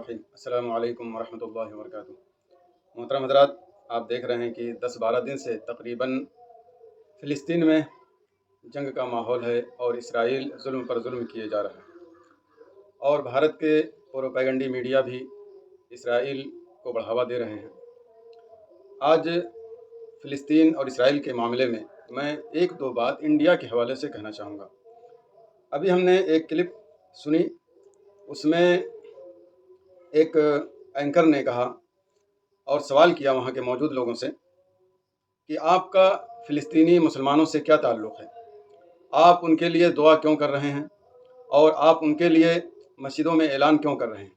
الرحیم السلام علیکم ورحمۃ اللہ وبرکاتہ۔ محترم حضرات، آپ دیکھ رہے ہیں کہ 10-12 دن سے تقریباً فلسطین میں جنگ کا ماحول ہے اور اسرائیل ظلم پر ظلم کیے جا رہا ہے، اور بھارت کے پروپیگنڈی میڈیا بھی اسرائیل کو بڑھاوا دے رہے ہیں۔ آج فلسطین اور اسرائیل کے معاملے میں میں ایک دو بات انڈیا کے حوالے سے کہنا چاہوں گا۔ ابھی ہم نے ایک کلپ سنی، اس میں ایک اینکر نے کہا اور سوال کیا وہاں کے موجود لوگوں سے کہ آپ کا فلسطینی مسلمانوں سے کیا تعلق ہے، آپ ان کے لیے دعا کیوں کر رہے ہیں اور آپ ان کے لیے مسجدوں میں اعلان کیوں کر رہے ہیں؟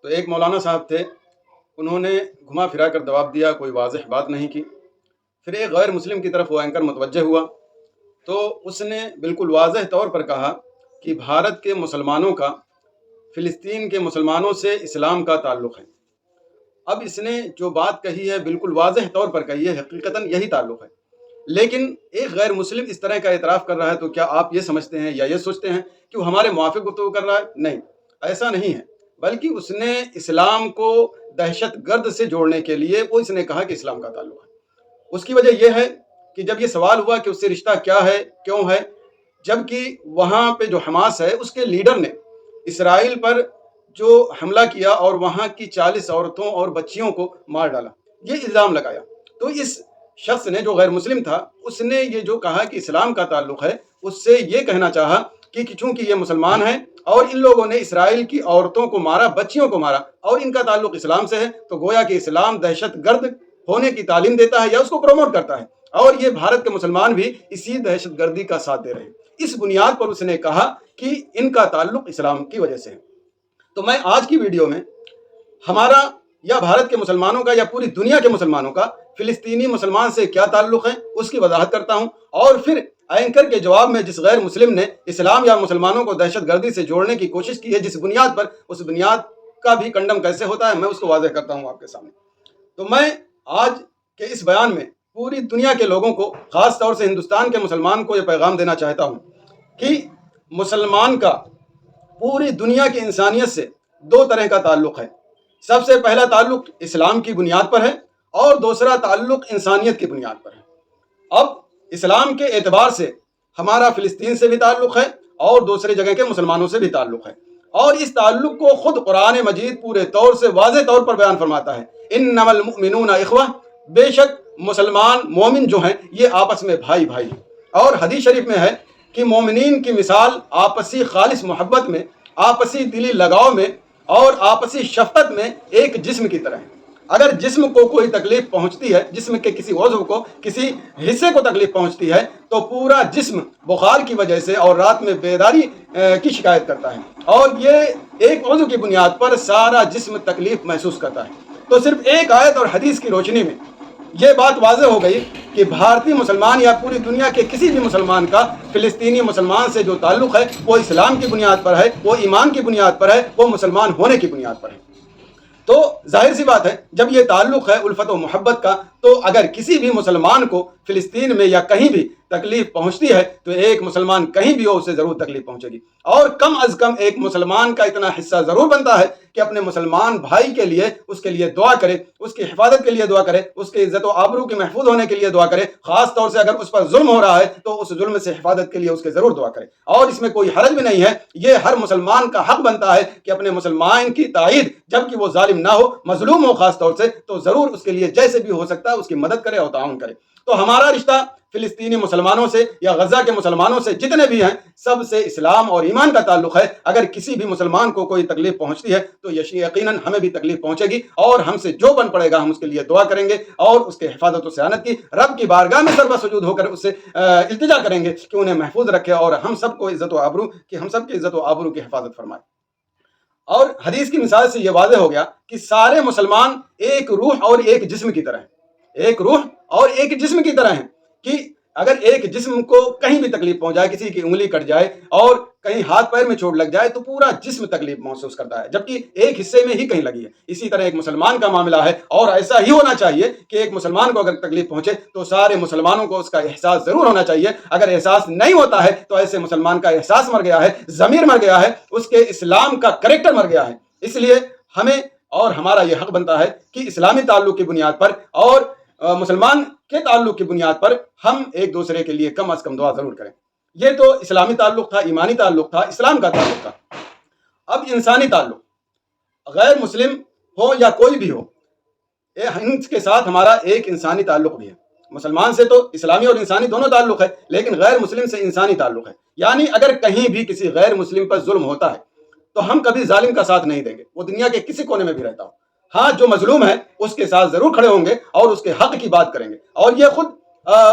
تو ایک مولانا صاحب تھے، انہوں نے گھما پھرا کر جواب دیا، کوئی واضح بات نہیں کی۔ پھر ایک غیر مسلم کی طرف وہ اینکر متوجہ ہوا تو اس نے بالکل واضح طور پر کہا کہ بھارت کے مسلمانوں کا فلسطین کے مسلمانوں سے اسلام کا تعلق ہے۔ اب اس نے جو بات کہی ہے بالکل واضح طور پر کہی ہے، حقیقتاً یہی تعلق ہے، لیکن ایک غیر مسلم اس طرح کا اعتراف کر رہا ہے تو کیا آپ یہ سمجھتے ہیں یا یہ سوچتے ہیں کہ وہ ہمارے موافق گفتگو کر رہا ہے؟ نہیں، ایسا نہیں ہے، بلکہ اس نے اسلام کو دہشت گرد سے جوڑنے کے لیے اس نے کہا کہ اسلام کا تعلق ہے۔ اس کی وجہ یہ ہے کہ جب یہ سوال ہوا کہ اس سے رشتہ کیا ہے، کیوں ہے، جبکہ وہاں پہ جو حماس ہے اس کے لیڈر نے اسرائیل پر جو حملہ کیا اور وہاں کی 40 عورتوں اور بچیوں کو مار ڈالا، یہ الزام لگایا، تو اس شخص نے جو غیر مسلم تھا اس نے یہ جو کہا کہ اسلام کا تعلق ہے، اس سے یہ کہنا چاہا کہ چونکہ یہ مسلمان ہیں اور ان لوگوں نے اسرائیل کی عورتوں کو مارا، بچیوں کو مارا اور ان کا تعلق اسلام سے ہے، تو گویا کہ اسلام دہشت گرد ہونے کی تعلیم دیتا ہے یا اس کو پروموٹ کرتا ہے، اور یہ بھارت کے مسلمان بھی اسی دہشت گردی کا ساتھ دے رہے ہیں۔ اس بنیاد پر اس نے کہا کہ ان کا تعلق اسلام کی وجہ سے ہے۔ تو میں آج کی ویڈیو میں ہمارا یا بھارت کے مسلمانوں کا یا پوری دنیا کے مسلمانوں کا فلسطینی مسلمان سے کیا تعلق ہے اس کی وضاحت کرتا ہوں، اور پھر اینکر کے جواب میں جس غیر مسلم نے اسلام یا مسلمانوں کو دہشت گردی سے جوڑنے کی کوشش کی ہے جس بنیاد پر، اس بنیاد کا بھی کنڈم کیسے ہوتا ہے میں اس کو واضح کرتا ہوں آپ کے سامنے۔ تو میں آج کے اس بیان میں پوری دنیا کے لوگوں کو، خاص طور سے ہندوستان کے مسلمان کو یہ پیغام دینا چاہتا ہوں کہ مسلمان کا پوری دنیا کی انسانیت سے دو طرح کا تعلق ہے۔ سب سے پہلا تعلق اسلام کی بنیاد پر ہے اور دوسرا تعلق انسانیت کی بنیاد پر ہے۔ اب اسلام کے اعتبار سے ہمارا فلسطین سے بھی تعلق ہے اور دوسرے جگہ کے مسلمانوں سے بھی تعلق ہے، اور اس تعلق کو خود قرآن مجید پورے طور سے واضح طور پر بیان فرماتا ہے، انما المؤمنون اخوہ، بے شک مسلمان مومن جو ہیں یہ آپس میں بھائی بھائی ہیں، اور حدیث شریف میں ہے کہ مومنین کی مثال آپسی خالص محبت میں، آپسی دلی لگاؤ میں اور آپسی شفقت میں ایک جسم کی طرح ہے۔ اگر جسم کو کوئی تکلیف پہنچتی ہے، جسم کے کسی عضو کو، کسی حصے کو تکلیف پہنچتی ہے تو پورا جسم بخار کی وجہ سے اور رات میں بیداری کی شکایت کرتا ہے، اور یہ ایک عضو کی بنیاد پر سارا جسم تکلیف محسوس کرتا ہے۔ تو صرف ایک آیت اور حدیث کی روشنی میں یہ بات واضح ہو گئی کہ بھارتی مسلمان یا پوری دنیا کے کسی بھی مسلمان کا فلسطینی مسلمان سے جو تعلق ہے وہ اسلام کی بنیاد پر ہے، وہ ایمان کی بنیاد پر ہے، وہ مسلمان ہونے کی بنیاد پر ہے۔ تو ظاہر سی بات ہے جب یہ تعلق ہے الفت و محبت کا، تو اگر کسی بھی مسلمان کو فلسطین میں یا کہیں بھی تکلیف پہنچتی ہے تو ایک مسلمان کہیں بھی ہو اسے ضرور تکلیف پہنچے گی، اور کم از کم ایک مسلمان کا اتنا حصہ ضرور بنتا ہے کہ اپنے مسلمان بھائی کے لیے، اس کے لیے دعا کرے، اس کی حفاظت کے لیے دعا کرے، اس کے عزت و آبرو کے محفوظ ہونے کے لیے دعا کرے، خاص طور سے اگر اس پر ظلم ہو رہا ہے تو اس ظلم سے حفاظت کے لیے اس کے ضرور دعا کرے، اور اس میں کوئی حرج بھی نہیں ہے۔ یہ ہر مسلمان کا حق بنتا ہے کہ اپنے مسلمان کی تائید، جبکہ وہ ظالم نہ ہو، مظلوم ہو خاص طور سے، تو ضرور اس کے لیے جیسے بھی ہو سکتا ہے اس کی مدد کرے اور تعاون کرے۔ تو ہمارا رشتہ فلسطینی مسلمانوں سے یا غزہ کے مسلمانوں سے جتنے بھی ہیں سب سے اسلام اور ایمان کا تعلق ہے۔ اگر کسی بھی مسلمان کو کوئی تکلیف پہنچتی ہے تو یقیناً ہمیں بھی تکلیف پہنچے گی، اور ہم سے جو بن پڑے گا ہم اس کے لیے دعا کریں گے اور اس کے حفاظت و صیانت کی رب کی بارگاہ میں سر بسجود ہو کر اس سے التجا کریں گے کہ انہیں محفوظ رکھے اور ہم سب کو عزت و آبرو کی حفاظت فرمائے۔ اور حدیث کی مثال سے یہ واضح ہو گیا کہ سارے مسلمان ایک روح اور ایک جسم کی طرح ہیں، ایک روح اور ایک جسم کی طرح ہیں، کہ اگر ایک جسم کو کہیں بھی تکلیف پہنچ جائے، کسی کی انگلی کٹ جائے اور کہیں ہاتھ پیر میں چوٹ لگ جائے تو پورا جسم تکلیف محسوس کرتا ہے، جبکہ ایک حصے میں ہی کہیں لگی ہے۔ اسی طرح ایک مسلمان کا معاملہ ہے، اور ایسا ہی ہونا چاہیے کہ ایک مسلمان کو اگر تکلیف پہنچے تو سارے مسلمانوں کو اس کا احساس ضرور ہونا چاہیے۔ اگر احساس نہیں ہوتا ہے تو ایسے مسلمان کا احساس مر گیا ہے، ضمیر مر گیا ہے، اس کے اسلام کا کریکٹر مر گیا ہے۔ اس لیے ہمیں اور ہمارا یہ حق بنتا ہے کہ اسلامی تعلق کی بنیاد پر اور مسلمان کے تعلق کی بنیاد پر ہم ایک دوسرے کے لیے کم از کم دعا ضرور کریں۔ یہ تو اسلامی تعلق تھا، ایمانی تعلق تھا، اسلام کا تعلق تھا۔ اب انسانی تعلق، غیر مسلم ہو یا کوئی بھی ہو، ان کے ساتھ ہمارا ایک انسانی تعلق بھی ہے۔ مسلمان سے تو اسلامی اور انسانی دونوں تعلق ہے، لیکن غیر مسلم سے انسانی تعلق ہے۔ یعنی اگر کہیں بھی کسی غیر مسلم پر ظلم ہوتا ہے تو ہم کبھی ظالم کا ساتھ نہیں دیں گے، وہ دنیا کے کسی کونے میں بھی رہتا ہو۔ ہاں، جو مظلوم ہے اس کے ساتھ ضرور کھڑے ہوں گے اور اس کے حق کی بات کریں گے۔ اور یہ خود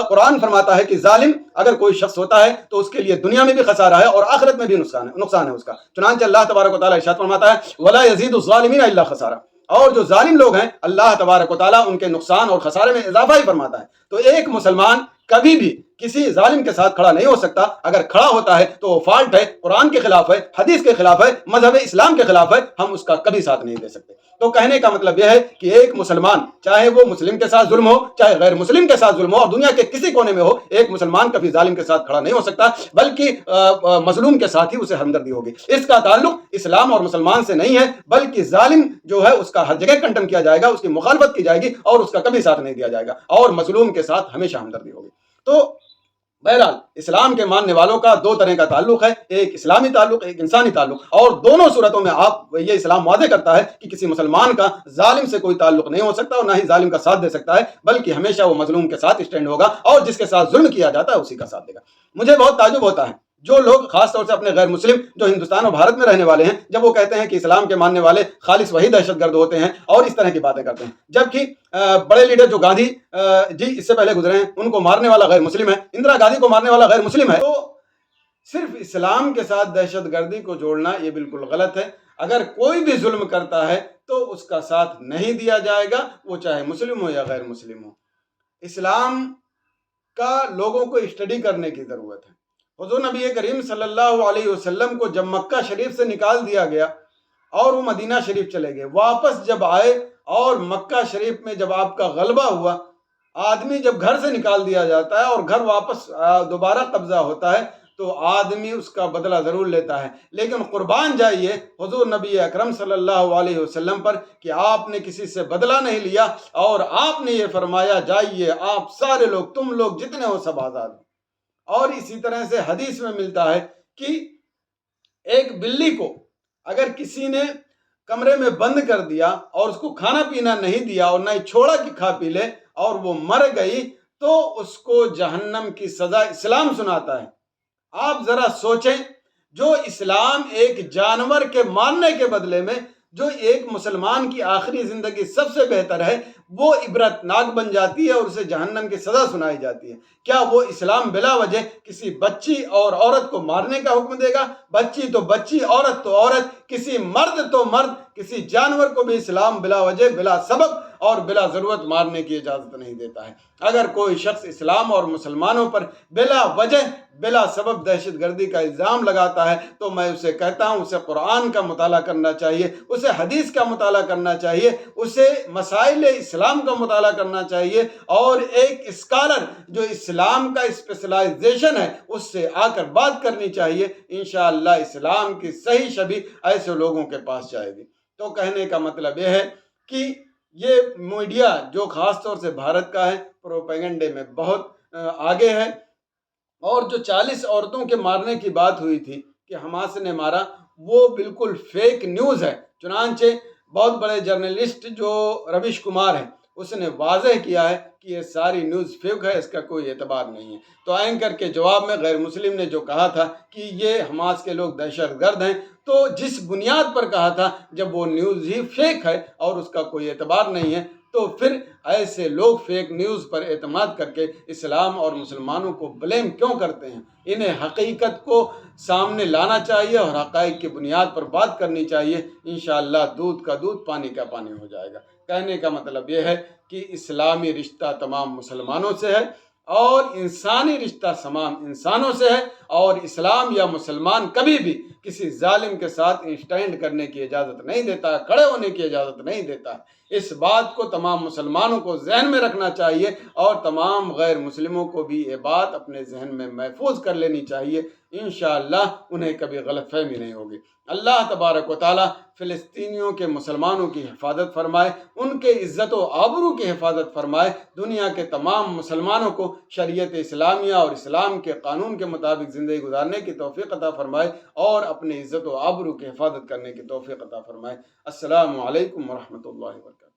قرآن فرماتا ہے کہ ظالم اگر کوئی شخص ہوتا ہے تو اس کے لیے دنیا میں بھی خسارہ ہے اور آخرت میں بھی نقصان ہے اس کا۔ چنانچہ اللہ تبارک و تعالیٰ ارشاد فرماتا ہے وَلَا يَزِيدُ الظَّالِمِينَ إِلَّا خَسَارًا، اور جو ظالم لوگ ہیں اللہ تبارک و تعالیٰ ان کے نقصان اور خسارے میں اضافہ ہی فرماتا ہے۔ تو ایک مسلمان کبھی بھی کسی ظالم کے ساتھ کھڑا نہیں ہو سکتا۔ اگر کھڑا ہوتا ہے تو وہ فالٹ ہے، قرآن کے خلاف ہے، حدیث کے خلاف ہے، مذہب اسلام کے خلاف ہے، ہم اس کا کبھی ساتھ نہیں دے سکتے۔ تو کہنے کا مطلب یہ ہے کہ ایک مسلمان، چاہے وہ مسلم کے ساتھ ظلم ہو چاہے غیر مسلم کے ساتھ ظلم ہو اور دنیا کے کسی کونے میں ہو، ایک مسلمان کبھی ظالم کے ساتھ کھڑا نہیں ہو سکتا، بلکہ مظلوم کے ساتھ ہی اسے ہمدردی ہوگی۔ اس کا تعلق اسلام اور مسلمان سے نہیں ہے، بلکہ ظالم جو ہے اس کا ہر جگہ کنڈم کیا جائے گا، اس کی مخالفت کی جائے گی اور اس کا کبھی ساتھ نہیں دیا جائے گا، اور مظلوم کے ساتھ ہمیشہ ہمدردی ہوگی۔ تو بہرحال اسلام کے ماننے والوں کا دو طرح کا تعلق ہے، ایک اسلامی تعلق، ایک انسانی تعلق، اور دونوں صورتوں میں آپ یہ اسلام واضح کرتا ہے کہ کسی مسلمان کا ظالم سے کوئی تعلق نہیں ہو سکتا اور نہ ہی ظالم کا ساتھ دے سکتا ہے، بلکہ ہمیشہ وہ مظلوم کے ساتھ اسٹینڈ ہوگا اور جس کے ساتھ ظلم کیا جاتا ہے اسی کا ساتھ دے گا۔ مجھے بہت تعجب ہوتا ہے جو لوگ خاص طور سے اپنے غیر مسلم جو ہندوستان اور بھارت میں رہنے والے ہیں، جب وہ کہتے ہیں کہ اسلام کے ماننے والے خالص وہی دہشت گرد ہوتے ہیں اور اس طرح کی باتیں کرتے ہیں، جبکہ بڑے لیڈر جو گاندھی جی اس سے پہلے گزرے ہیں ان کو مارنے والا غیر مسلم ہے، اندرا گاندھی کو مارنے والا غیر مسلم ہے۔ تو صرف اسلام کے ساتھ دہشت گردی کو جوڑنا یہ بالکل غلط ہے۔ اگر کوئی بھی ظلم کرتا ہے تو اس کا ساتھ نہیں دیا جائے گا، وہ چاہے مسلم ہو یا غیر مسلم ہو۔ اسلام کا لوگوں کو اسٹڈی کرنے کی ضرورت ہے۔ حضور نبی کریم صلی اللہ علیہ وسلم کو جب مکہ شریف سے نکال دیا گیا اور وہ مدینہ شریف چلے گئے، واپس جب آئے اور مکہ شریف میں جب آپ کا غلبہ ہوا، آدمی جب گھر سے نکال دیا جاتا ہے اور گھر واپس دوبارہ قبضہ ہوتا ہے تو آدمی اس کا بدلہ ضرور لیتا ہے، لیکن قربان جائیے حضور نبی اکرم صلی اللہ علیہ وسلم پر کہ آپ نے کسی سے بدلہ نہیں لیا اور آپ نے یہ فرمایا جائیے آپ سارے لوگ، تم لوگ جتنے ہو سب آزاد ہیں۔ اور اسی طرح سے حدیث میں ملتا ہے کہ ایک بلی کو اگر کسی نے کمرے میں بند کر دیا اور اس کو کھانا پینا نہیں دیا اور نہ ہی چھوڑا کہ کھا پی لے اور وہ مر گئی تو اس کو جہنم کی سزا اسلام سناتا ہے۔ آپ ذرا سوچیں، جو اسلام ایک جانور کے مارنے کے بدلے میں جو ایک مسلمان کی آخری زندگی سب سے بہتر ہے وہ عبرت ناک بن جاتی ہے اور اسے جہنم کی سزا سنائی جاتی ہے، کیا وہ اسلام بلا وجہ کسی بچی اور عورت کو مارنے کا حکم دے گا؟ بچی تو بچی، عورت تو عورت، کسی مرد تو مرد، کسی جانور کو بھی اسلام بلا وجہ، بلا سبب اور بلا ضرورت مارنے کی اجازت نہیں دیتا ہے۔ اگر کوئی شخص اسلام اور مسلمانوں پر بلا وجہ بلا سبب دہشت گردی کا الزام لگاتا ہے تو میں اسے کہتا ہوں اسے قرآن کا مطالعہ کرنا چاہیے، اسے حدیث کا مطالعہ کرنا چاہیے، اسے مسائل اسلام کا مطالعہ کرنا چاہیے، اور ایک اسکالر جو اسلام کا اسپیشلائزیشن ہے اس سے آ کر بات کرنی چاہیے۔ انشاءاللہ اسلام کی صحیح شبیہ ایسے لوگوں کے پاس جائے گی۔ تو کہنے کا مطلب یہ ہے کہ یہ میڈیا جو خاص طور سے بھارت کا ہے پروپیگنڈے میں بہت آگے ہے، اور جو 40 عورتوں کے مارنے کی بات ہوئی تھی کہ حماس نے مارا، وہ بالکل فیک نیوز ہے۔ چنانچہ بہت بڑے جرنلسٹ جو رویش کمار ہیں اس نے واضح کیا ہے کہ یہ ساری نیوز فیک ہے، اس کا کوئی اعتبار نہیں ہے۔ تو اینکر کے جواب میں غیر مسلم نے جو کہا تھا کہ یہ حماس کے لوگ دہشت گرد ہیں، تو جس بنیاد پر کہا تھا جب وہ نیوز ہی فیک ہے اور اس کا کوئی اعتبار نہیں ہے، تو پھر ایسے لوگ فیک نیوز پر اعتماد کر کے اسلام اور مسلمانوں کو بلیم کیوں کرتے ہیں؟ انہیں حقیقت کو سامنے لانا چاہیے اور حقائق کی بنیاد پر بات کرنی چاہیے۔ انشاءاللہ دودھ کا دودھ پانی کا پانی ہو جائے گا۔ کہنے کا مطلب یہ ہے کہ اسلامی رشتہ تمام مسلمانوں سے ہے اور انسانی رشتہ تمام انسانوں سے ہے، اور اسلام یا مسلمان کبھی بھی کسی ظالم کے ساتھ اسٹینڈ کرنے کی اجازت نہیں دیتا، کھڑے ہونے کی اجازت نہیں دیتا۔ اس بات کو تمام مسلمانوں کو ذہن میں رکھنا چاہیے اور تمام غیر مسلموں کو بھی یہ بات اپنے ذہن میں محفوظ کر لینی چاہیے۔ انشاءاللہ انہیں کبھی غلط فہمی نہیں ہوگی۔ اللہ تبارک و تعالیٰ فلسطینیوں کے مسلمانوں کی حفاظت فرمائے، ان کے عزت و آبرو کی حفاظت فرمائے، دنیا کے تمام مسلمانوں کو شریعت اسلامیہ اور اسلام کے قانون کے مطابق زندگی گزارنے کی توفیق عطا فرمائے اور اپنے عزت و آبرو کی حفاظت کرنے کی توفیق عطا فرمائے۔ السلام علیکم ورحمۃ اللہ وبرکاتہ۔